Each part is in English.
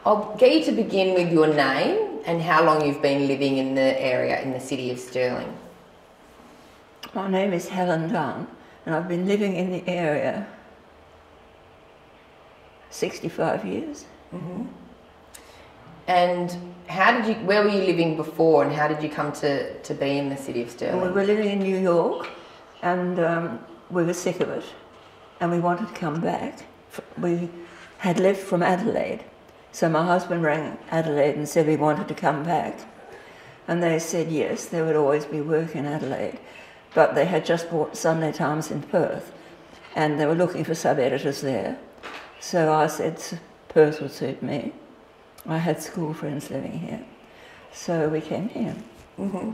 I'll get you to begin with your name and how long you've been living in the area in the city of Stirling. My name is Helen Dunn, and I've been living in the area 65 years. Mm-hmm. And where were you living before, and how did you come to be in the city of Stirling? Well, we were living in New York, and we were sick of it, and we wanted to come back. We had left from Adelaide, so my husband rang Adelaide and said we wanted to come back, and they said yes, there would always be work in Adelaide, but they had just bought Sunday Times in Perth, and they were looking for sub-editors there. So I said Perth would suit me. I had school friends living here, so we came here. Mm-hmm.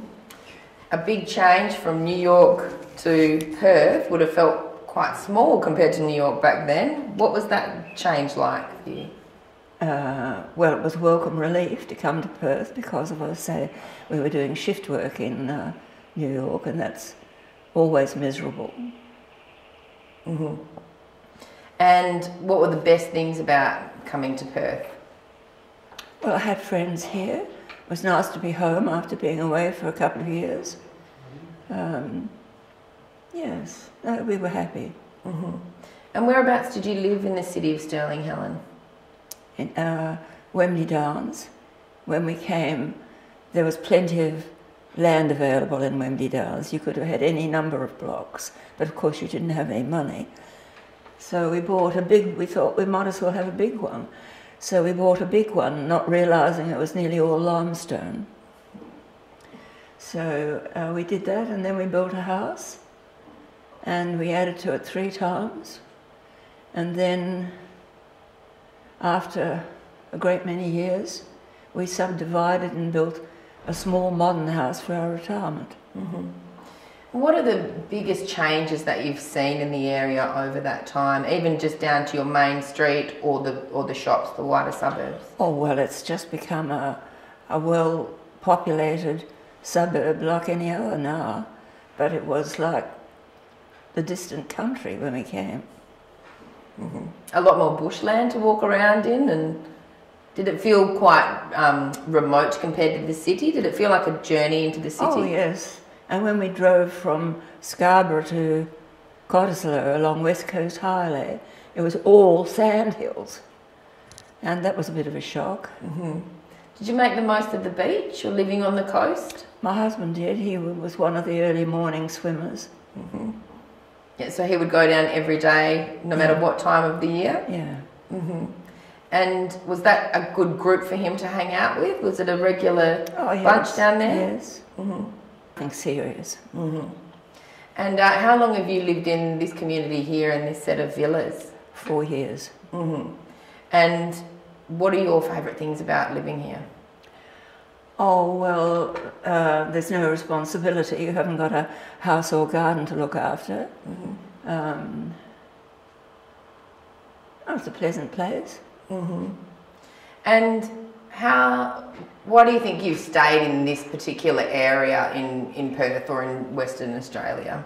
A big change from New York to Perth would have felt quite small compared to New York back then. What was that change like for you? Well, it was welcome relief to come to Perth because, as I say, we were doing shift work in New York, and that's always miserable. Mm-hmm. And what were the best things about coming to Perth? Well, I had friends here. It was nice to be home after being away for a couple of years. Yes, we were happy. Mm-hmm. And whereabouts did you live in the city of Stirling, Helen? In Wembley Downs. When we came, there was plenty of land available in Wembley Downs. You could have had any number of blocks, but of course you didn't have any money. So we bought we thought we might as well have a big one. So we bought a big one, not realising it was nearly all limestone. So we did that, and then we built a house, and we added to it 3 times. And then, after a great many years, we subdivided and built a small modern house for our retirement. Mm-hmm. What are the biggest changes that you've seen in the area over that time, even just down to your main street or the shops, the wider suburbs? Oh, well, it's just become a well-populated suburb like any other now, but it was like the distant country when we came. Mm-hmm. A lot more bushland to walk around in, and did it feel quite remote compared to the city? Did it feel like a journey into the city? Oh, yes. And when we drove from Scarborough to Cottesloe along West Coast Highway, it was all sandhills. And that was a bit of a shock. Mm-hmm. Did you make the most of the beach or living on the coast? My husband did. He was one of the early morning swimmers. Mm-hmm. Yeah, so he would go down every day, no matter what time of the year? Yeah. Mm-hmm. And was that a good group for him to hang out with? Was it a regular bunch down there? Yes. Mm-hmm. Nothing serious. Mm-hmm. And how long have you lived in this community here in this set of villas? 4 years. Mm-hmm. And what are your favourite things about living here? Oh, well, there's no responsibility. You haven't got a house or garden to look after. Mm-hmm. It's a pleasant place. Mm-hmm. And why do you think you've stayed in this particular area in Perth or in Western Australia?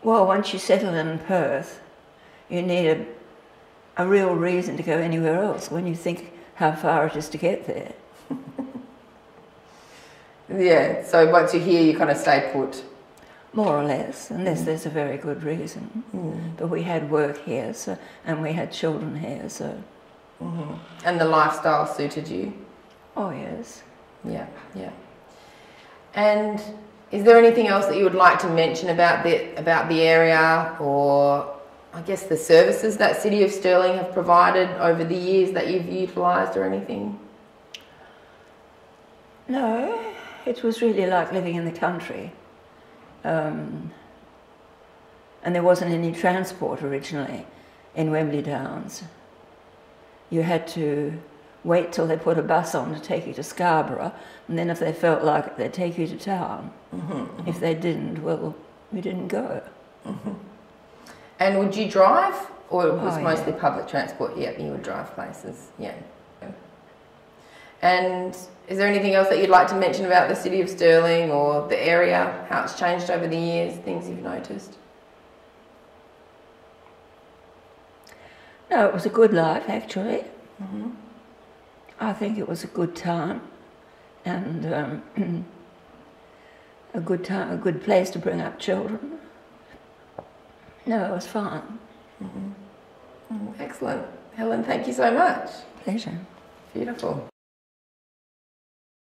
Well, once you settle in Perth, you need a real reason to go anywhere else when you think how far it is to get there. Yeah, so once you're here, you kind of stay put. More or less, unless there's a very good reason. Mm. But we had work here, and we had children here, so... Mm-hmm. And the lifestyle suited you? Oh, yes. Yeah, yeah. And is there anything else that you would like to mention about the area, or I guess the services that City of Stirling have provided over the years that you've utilised or anything? No, it was really like living in the country. And there wasn't any transport originally in Wembley Downs. You had to wait till they put a bus on to take you to Scarborough, and then if they felt like it, they'd take you to town. Mm-hmm, mm-hmm. If they didn't, well, we didn't go. Mm-hmm. And would you drive, or it was mostly public transport? Yeah, you would drive places, yeah. And is there anything else that you'd like to mention about the City of Stirling or the area, how it's changed over the years, things you've noticed? No, it was a good life, actually. Mm-hmm. I think it was a good time, and a good place to bring up children. No, it was fine. Excellent. Helen, thank you so much. Pleasure. Beautiful.